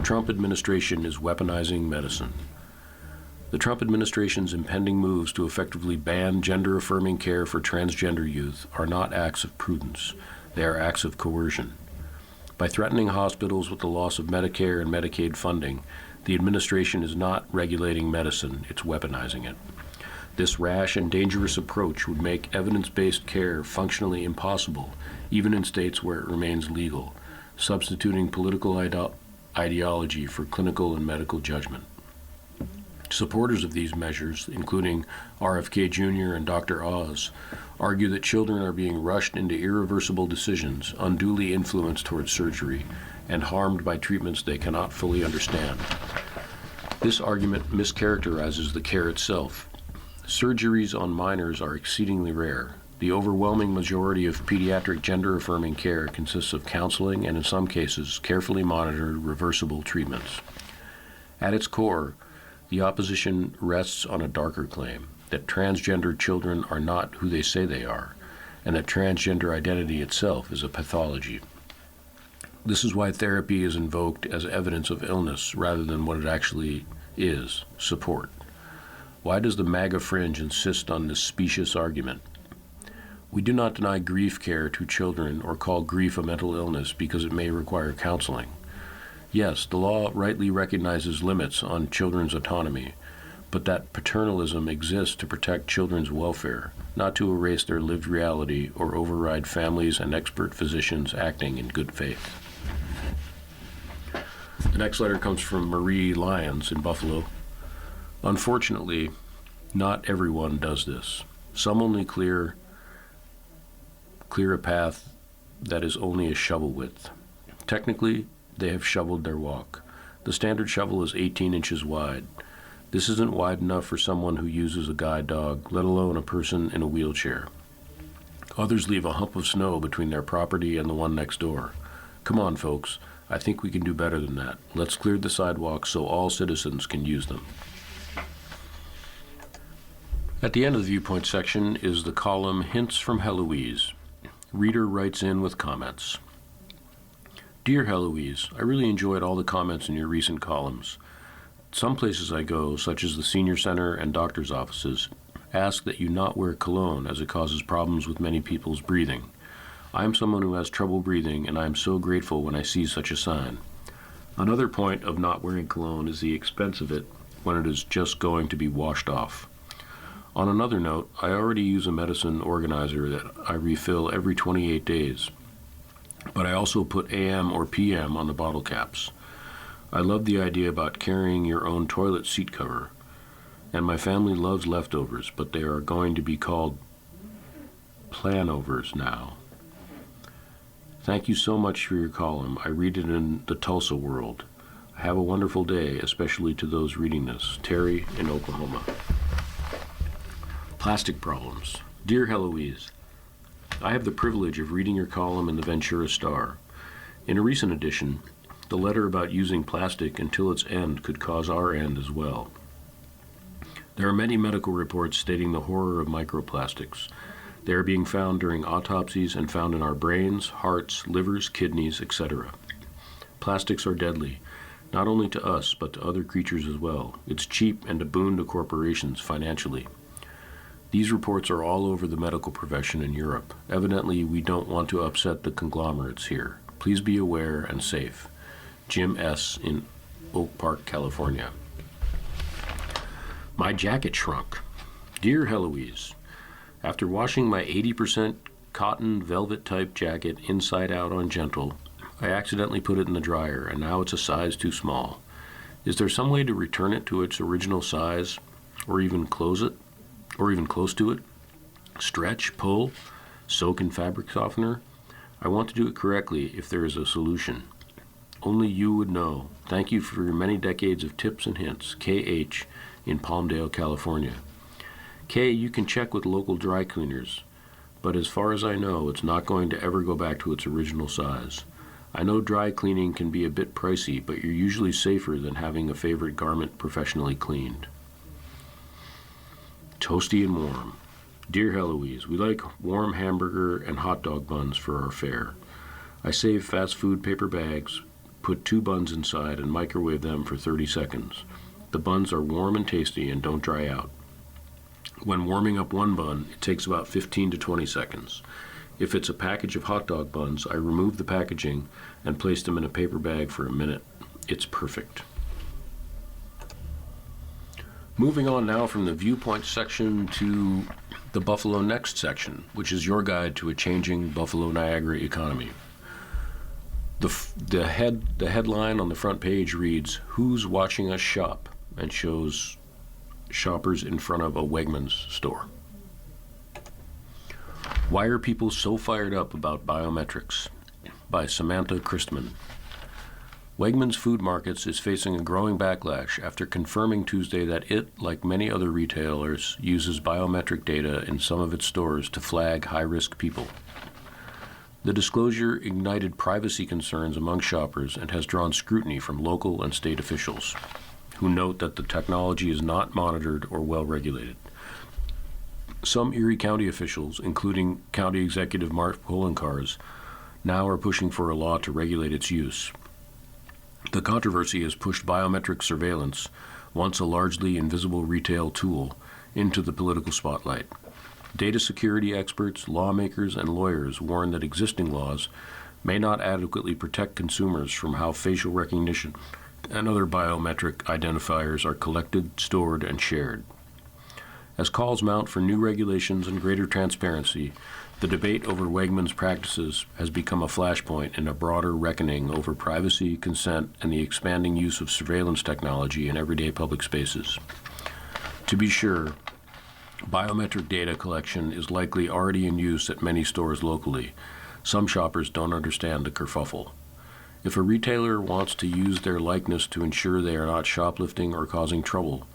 Trump administration is weaponizing medicine. The Trump administration's impending moves to effectively ban gender-affirming care for transgender youth are not acts of prudence. They are acts of coercion. By threatening hospitals with the loss of Medicare and Medicaid funding, the administration is not regulating medicine, it's weaponizing it. This rash and dangerous approach would make evidence-based care functionally impossible, even in states where it remains legal, substituting political ideology for clinical and medical judgment. Supporters of these measures, including RFK Jr. and Dr. Oz, argue that children are being rushed into irreversible decisions, unduly influenced towards surgery, and harmed by treatments they cannot fully understand. This argument mischaracterizes the care itself. Surgeries on minors are exceedingly rare. The overwhelming majority of pediatric gender-affirming care consists of counseling and, in some cases, carefully monitored reversible treatments. At its core, the opposition rests on a darker claim, that transgender children are not who they say they are, and that transgender identity itself is a pathology. This is why therapy is invoked as evidence of illness rather than what it actually is, support. Why does the MAGA fringe insist on this specious argument? We do not deny grief care to children or call grief a mental illness because it may require counseling. Yes, the law rightly recognizes limits on children's autonomy, but that paternalism exists to protect children's welfare, not to erase their lived reality or override families and expert physicians acting in good faith. The next letter comes from Marie Lyons in Buffalo. Unfortunately, not everyone does this. Some only clear a path that is only a shovel width. Technically, they have shoveled their walk. The standard shovel is 18 inches wide. This isn't wide enough for someone who uses a guide dog, let alone a person in a wheelchair. Others leave a hump of snow between their property and the one next door. Come on, folks. I think we can do better than that. Let's clear the sidewalks so all citizens can use them. At the end of the Viewpoint section is the column Hints from Heloise. Reader writes in with comments. Dear Heloise, I really enjoyed all the comments in your recent columns. Some places I go, such as the senior center and doctor's offices, ask that you not wear cologne as it causes problems with many people's breathing. I am someone who has trouble breathing, and I am so grateful when I see such a sign. Another point of not wearing cologne is the expense of it when it is just going to be washed off. On another note, I already use a medicine organizer that I refill every 28 days, but I also put AM or PM on the bottle caps. I love the idea about carrying your own toilet seat cover, and my family loves leftovers, but they are going to be called planovers now. Thank you so much for your column. I read it in the Tulsa World. Have a wonderful day, especially to those reading this. Terry in Oklahoma. Plastic problems. Dear Heloise, I have the privilege of reading your column in the Ventura Star. In a recent edition, the letter about using plastic until its end could cause our end as well. There are many medical reports stating the horror of microplastics. They are being found during autopsies and found in our brains, hearts, livers, kidneys, etc. Plastics are deadly, not only to us, but to other creatures as well. It's cheap and a boon to corporations financially. These reports are all over the medical profession in Europe. Evidently, we don't want to upset the conglomerates here. Please be aware and safe. Jim S. in Oak Park, California. My jacket shrunk. Dear Heloise, after washing my 80% cotton velvet type jacket inside out on Gentle, I accidentally put it in the dryer and now it's a size too small. Is there some way to return it to its original size or even close to it? Stretch, pull, soak in fabric softener? I want to do it correctly if there is a solution. Only you would know. Thank you for your many decades of tips and hints. KH in Palmdale, California. Kay, you can check with local dry cleaners, but as far as I know, it's not going to ever go back to its original size. I know dry cleaning can be a bit pricey, but you're usually safer than having a favorite garment professionally cleaned. Toasty and warm. Dear Heloise, we like warm hamburger and hot dog buns for our fare. I save fast food paper bags, put 2 buns inside, and microwave them for 30 seconds. The buns are warm and tasty and don't dry out. When warming up 1 bun, it takes about 15 to 20 seconds. If it's a package of hot dog buns, I remove the packaging and place them in a paper bag for a minute. It's perfect. Moving on now from the Viewpoints section to the Buffalo Next section, which is your guide to a changing Buffalo Niagara economy. The headline on the front page reads, "Who's watching us shop?" and shows shoppers in front of a Wegmans store. Why are people so fired up about biometrics? By Samantha Christman. Wegmans Food Markets is facing a growing backlash after confirming Tuesday that it, like many other retailers, uses biometric data in some of its stores to flag high-risk people. The disclosure ignited privacy concerns among shoppers and has drawn scrutiny from local and state officials, who note that the technology is not monitored or well regulated. Some Erie County officials, including County Executive Mark Poloncarz, now are pushing for a law to regulate its use. The controversy has pushed biometric surveillance, once a largely invisible retail tool, into the political spotlight. Data security experts, lawmakers, and lawyers warn that existing laws may not adequately protect consumers from how facial recognition and other biometric identifiers are collected, stored, and shared. As calls mount for new regulations and greater transparency, The debate over Wegmans' practices has become a flashpoint in a broader reckoning over privacy, consent, and the expanding use of surveillance technology in everyday public spaces. To be sure, biometric data collection is likely already in use at many stores locally. Some shoppers don't understand the kerfuffle. If a retailer wants to use their likeness to ensure they are not shoplifting or causing trouble,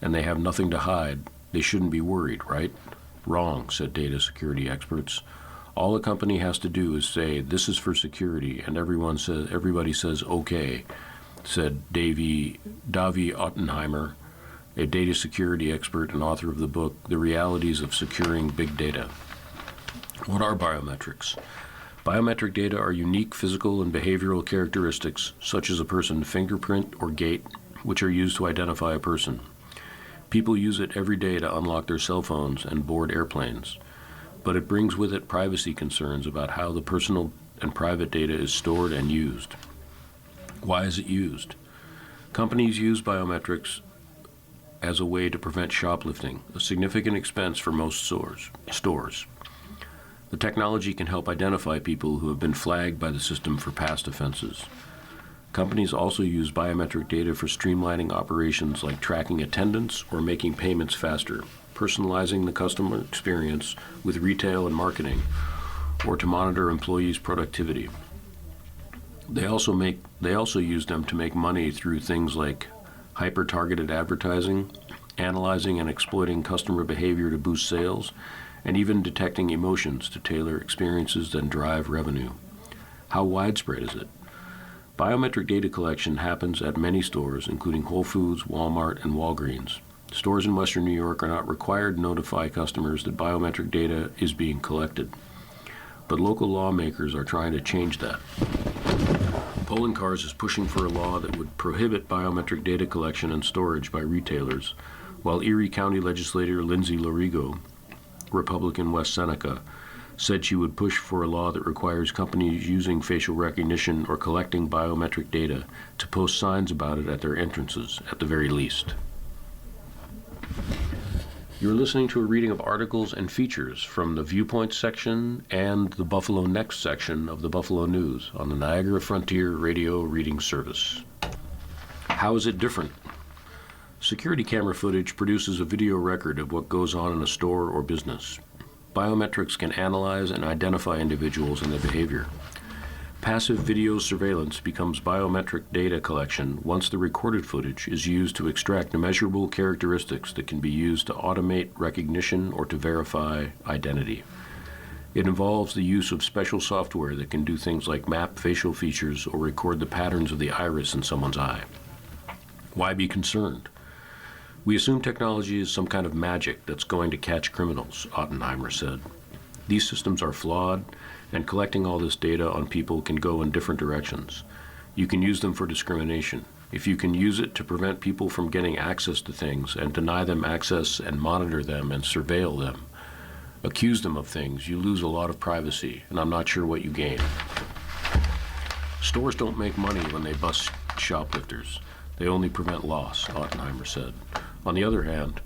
and they have nothing to hide, they shouldn't be worried, right? Wrong, said data security experts. All a company has to do is say, this is for security, and everybody says, okay, said Davy Ottenheimer, a data security expert and author of the book, The Realities of Securing Big Data. What are biometrics? Biometric data are unique physical and behavioral characteristics, such as a person's fingerprint or gait, which are used to identify a person. People use it every day to unlock their cell phones and board airplanes, but it brings with it privacy concerns about how the personal and private data is stored and used. Why is it used? Companies use biometrics as a way to prevent shoplifting, a significant expense for most stores. The technology can help identify people who have been flagged by the system for past offenses. Companies also use biometric data for streamlining operations like tracking attendance or making payments faster, personalizing the customer experience with retail and marketing, or to monitor employees' productivity. They also use them to make money through things like hyper-targeted advertising, analyzing and exploiting customer behavior to boost sales, and even detecting emotions to tailor experiences that drive revenue. How widespread is it? Biometric data collection happens at many stores, including Whole Foods, Walmart, and Walgreens. Stores in Western New York are not required to notify customers that biometric data is being collected, but local lawmakers are trying to change that. Poland Cars is pushing for a law that would prohibit biometric data collection and storage by retailers, while Erie County legislator Lindsay Lorigo, Republican West Seneca, said she would push for a law that requires companies using facial recognition or collecting biometric data to post signs about it at their entrances, at the very least. You're listening to a reading of articles and features from the Viewpoints section and the Buffalo Next section of the Buffalo News on the Niagara Frontier Radio Reading Service. How is it different? Security camera footage produces a video record of what goes on in a store or business. Biometrics can analyze and identify individuals and their behavior. Passive video surveillance becomes biometric data collection once the recorded footage is used to extract measurable characteristics that can be used to automate recognition or to verify identity. It involves the use of special software that can do things like map facial features or record the patterns of the iris in someone's eye. Why be concerned? We assume technology is some kind of magic that's going to catch criminals, Ottenheimer said. These systems are flawed, and collecting all this data on people can go in different directions. You can use them for discrimination. If you can use it to prevent people from getting access to things and deny them access and monitor them and surveil them, accuse them of things, you lose a lot of privacy, and I'm not sure what you gain. Stores don't make money when they bust shoplifters. They only prevent loss, Ottenheimer said. On the other hand,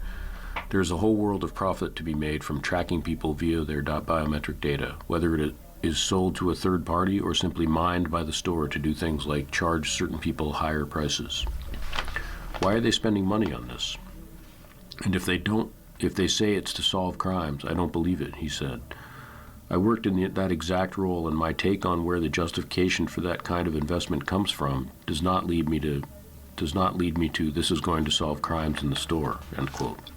there is a whole world of profit to be made from tracking people via their biometric data, whether it is sold to a third party or simply mined by the store to do things like charge certain people higher prices. Why are they spending money on this? And if they say it's to solve crimes, I don't believe it, he said. I worked in that exact role, and my take on where the justification for that kind of investment comes from does not lead me to this is going to solve crimes in the store, end quote.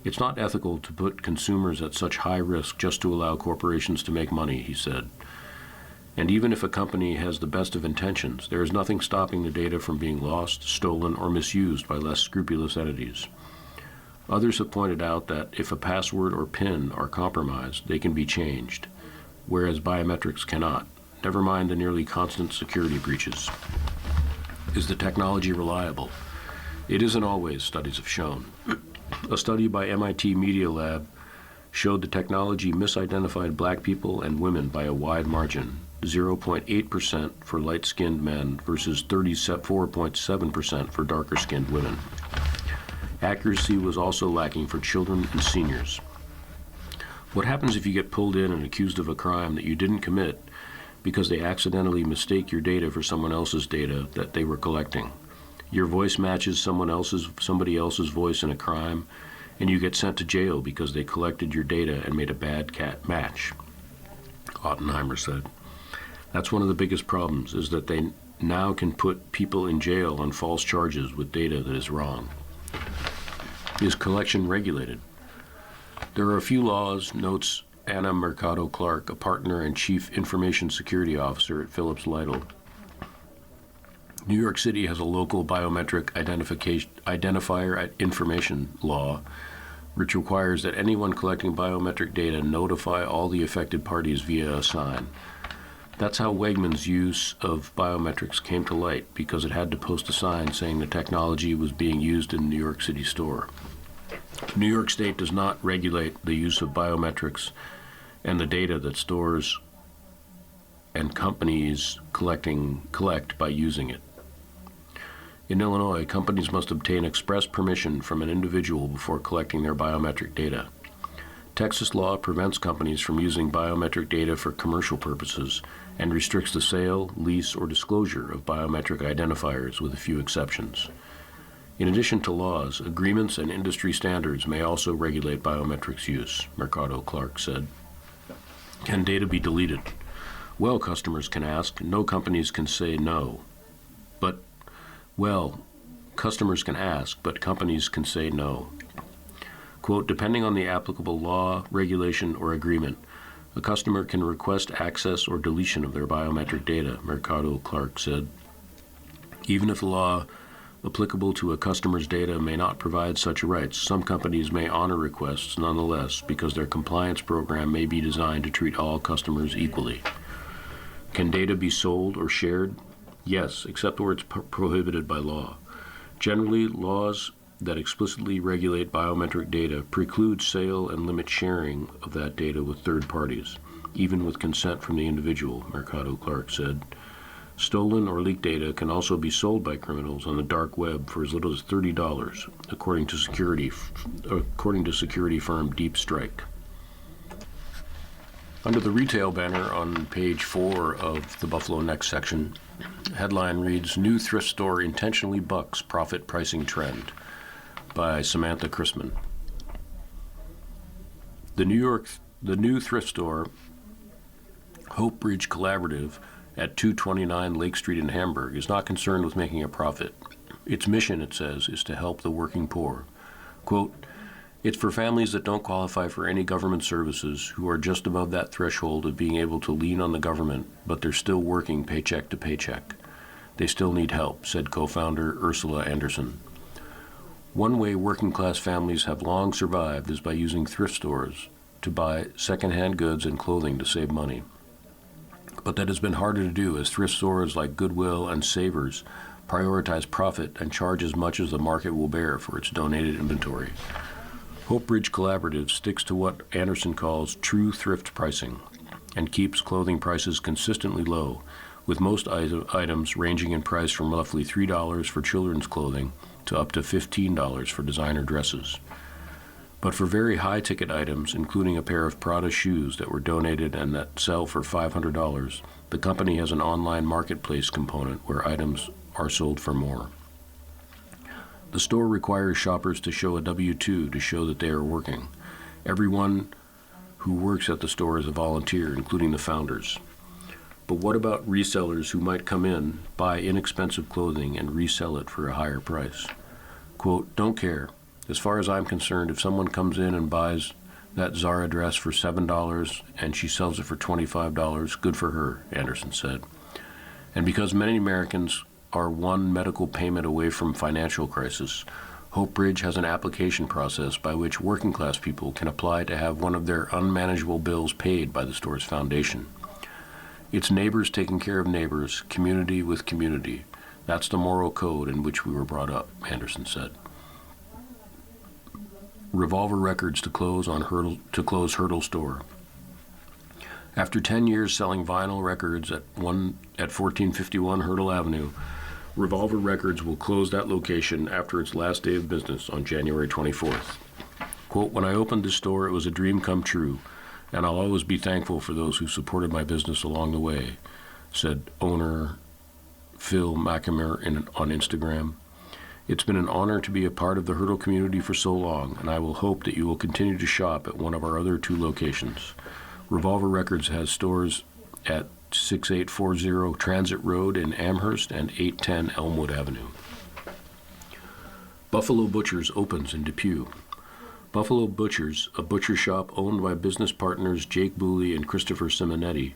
It's not ethical to put consumers at such high risk just to allow corporations to make money, he said. And even if a company has the best of intentions, there is nothing stopping the data from being lost, stolen, or misused by less scrupulous entities. Others have pointed out that if a password or PIN are compromised, they can be changed, whereas biometrics cannot, never mind the nearly constant security breaches. Is the technology reliable? It isn't always, studies have shown. A study by MIT Media Lab showed the technology misidentified black people and women by a wide margin, 0.8% for light-skinned men versus 34.7% for darker-skinned women. Accuracy was also lacking for children and seniors. What happens if you get pulled in and accused of a crime that you didn't commit because they accidentally mistake your data for someone else's data that they were collecting? Your voice matches somebody else's voice in a crime, and you get sent to jail because they collected your data and made a bad cat match, Ottenheimer said. That's one of the biggest problems, is that they now can put people in jail on false charges with data that is wrong. Is collection regulated? There are a few laws, notes Anna Mercado Clark, a partner and chief information security officer at Phillips Lytle. New York City has a local biometric identifier information law, which requires that anyone collecting biometric data notify all the affected parties via a sign. That's how Wegmans' use of biometrics came to light, because it had to post a sign saying the technology was being used in the New York City store. New York State does not regulate the use of biometrics and the data that stores and companies collect by using it. In Illinois, companies must obtain express permission from an individual before collecting their biometric data. Texas law prevents companies from using biometric data for commercial purposes and restricts the sale, lease, or disclosure of biometric identifiers, with a few exceptions. In addition to laws, agreements and industry standards may also regulate biometrics use, Mercado Clark said. Can data be deleted? Well, customers can ask. No companies can say no. Customers can ask, but companies can say no. Quote, depending on the applicable law, regulation, or agreement, a customer can request access or deletion of their biometric data, Mercado Clark said. Even if the law applicable to a customer's data may not provide such rights, some companies may honor requests nonetheless, because their compliance program may be designed to treat all customers equally. Can data be sold or shared? Yes, except where it's prohibited by law. Generally, laws that explicitly regulate biometric data preclude sale and limit sharing of that data with third parties, even with consent from the individual, Mercado Clark said. Stolen or leaked data can also be sold by criminals on the dark web for as little as $30, according to security firm Deep Strike. Under the retail banner on page 4 of the Buffalo Next section, headline reads, New Thrift Store Intentionally Bucks Profit Pricing Trend, by Samantha Chrisman. The new thrift store, Hope Bridge Collaborative, at 229 Lake Street in Hamburg, is not concerned with making a profit. Its mission, it says, is to help the working poor. Quote, it's for families that don't qualify for any government services, who are just above that threshold of being able to lean on the government, but they're still working paycheck to paycheck. They still need help, said co-founder Ursula Anderson. One way working-class families have long survived is by using thrift stores to buy second-hand goods and clothing to save money. But that has been harder to do, as thrift stores like Goodwill and Savers prioritize profit and charge as much as the market will bear for its donated inventory. Hope Bridge Collaborative sticks to what Anderson calls true thrift pricing and keeps clothing prices consistently low, with most items ranging in price from roughly $3 for children's clothing to up to $15 for designer dresses. But for very high-ticket items, including a pair of Prada shoes that were donated and that sell for $500, the company has an online marketplace component where items are sold for more. The store requires shoppers to show a W-2 to show that they are working. Everyone who works at the store is a volunteer, including the founders. But what about resellers who might come in, buy inexpensive clothing, and resell it for a higher price? Quote, don't care. As far as I'm concerned, if someone comes in and buys that Zara dress for $7 and she sells it for $25, good for her, Anderson said. And because many Americans are one medical payment away from financial crisis, Hope Bridge has an application process by which working class people can apply to have one of their unmanageable bills paid by the store's foundation. It's neighbors taking care of neighbors, community with community. That's the moral code in which we were brought up, Anderson said. Revolver Records to close Hurdle Store. After 10 years selling vinyl records at 1451 Hurdle Avenue, Revolver Records will close that location after its last day of business on January 24th. Quote, when I opened this store, it was a dream come true. and I'll always be thankful for those who supported my business along the way, said owner Phil McAmer on Instagram. It's been an honor to be a part of the Hurdle community for so long, and I will hope that you will continue to shop at one of our other 2 locations. Revolver Records has stores at 6840 Transit Road in Amherst and 810 Elmwood Avenue. Buffalo Butchers opens in Depew. Buffalo Butchers, a butcher shop owned by business partners Jake Booley and Christopher Simonetti,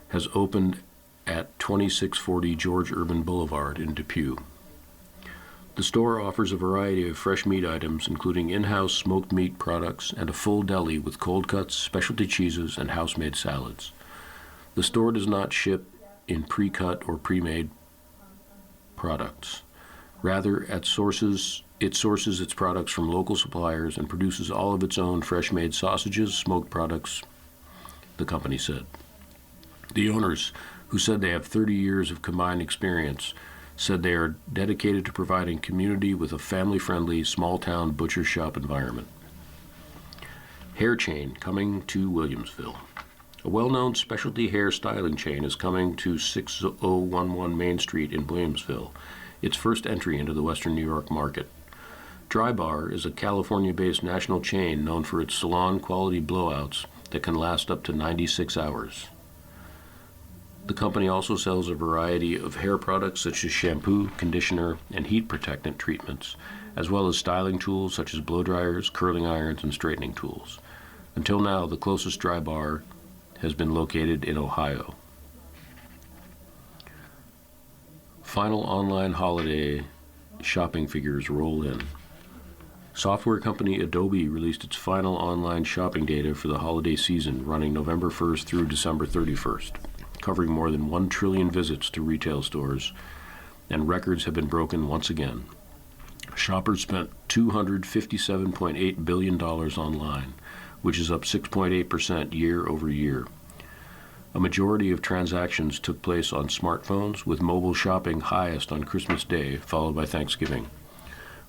has opened at 2640 George Urban Boulevard in Depew. The store offers a variety of fresh meat items, including in-house smoked meat products and a full deli with cold cuts, specialty cheeses, and house-made salads. The store does not ship in pre-cut or pre-made products. Rather, it sources its products from local suppliers and produces all of its own fresh-made sausages, smoked products, the company said. The owners, who said they have 30 years of combined experience, said they are dedicated to providing community with a family-friendly, small-town butcher shop environment. Hair chain coming to Williamsville. A well-known specialty hair styling chain is coming to 6011 Main Street in Williamsville, its first entry into the Western New York market. Dry Bar is a California-based national chain known for its salon-quality blowouts that can last up to 96 hours. The company also sells a variety of hair products such as shampoo, conditioner, and heat protectant treatments, as well as styling tools such as blow dryers, curling irons, and straightening tools. Until now, the closest Dry Bar has been located in Ohio. Final online holiday shopping figures roll in. Software company Adobe released its final online shopping data for the holiday season running November 1st through December 31st, covering more than 1 trillion visits to retail stores, and records have been broken once again. Shoppers spent $257.8 billion online, which is up 6.8% year over year. A majority of transactions took place on smartphones, with mobile shopping highest on Christmas Day, followed by Thanksgiving.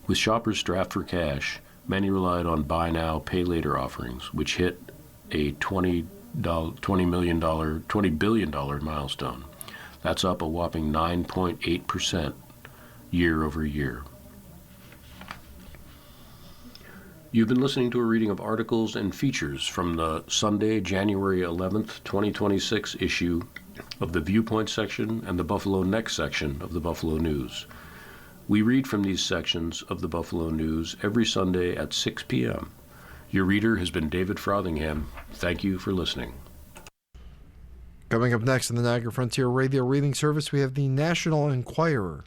With shoppers strapped for cash, many relied on buy now, pay later offerings, which hit a $20 billion milestone. That's up a whopping 9.8% year over year. You've been listening to a reading of articles and features from the Sunday, January 11th, 2026 issue of the Viewpoints section and the Buffalo Next section of the Buffalo News. We read from these sections of the Buffalo News every Sunday at 6 p.m. Your reader has been David Frothingham. Thank you for listening. Coming up next on the Niagara Frontier Radio Reading Service, we have the National Enquirer.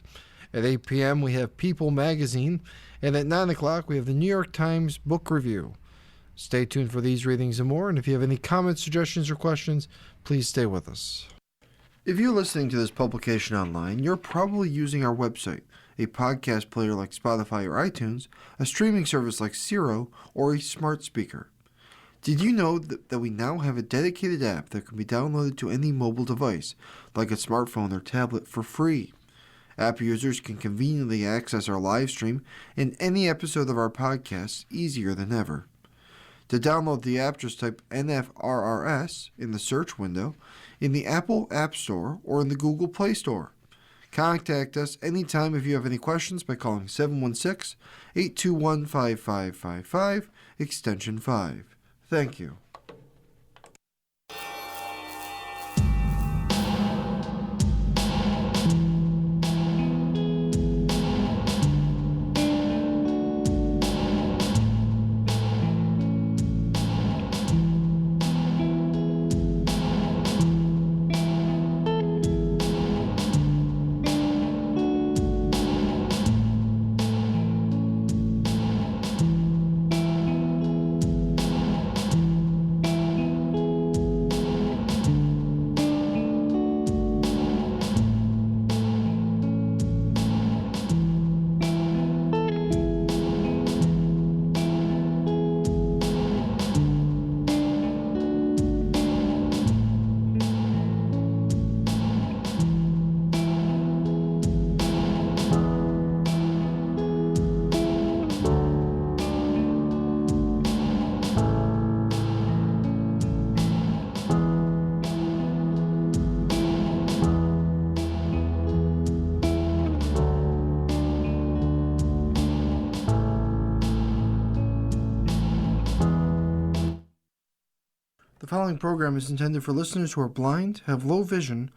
At 8 p.m., we have People Magazine. And at 9 o'clock, we have the New York Times Book Review. Stay tuned for these readings and more. And if you have any comments, suggestions, or questions, please stay with us. If you're listening to this publication online, you're probably using our website, a podcast player like Spotify or iTunes, a streaming service like Zero, or a smart speaker. Did you know that we now have a dedicated app that can be downloaded to any mobile device, like a smartphone or tablet, for free? App users can conveniently access our live stream and any episode of our podcast easier than ever. To download the app, just type NFRRS in the search window in the Apple App Store or in the Google Play Store. Contact us anytime if you have any questions by calling 716-821-5555, extension 5. Thank you. following program is intended for listeners who are blind, have low vision,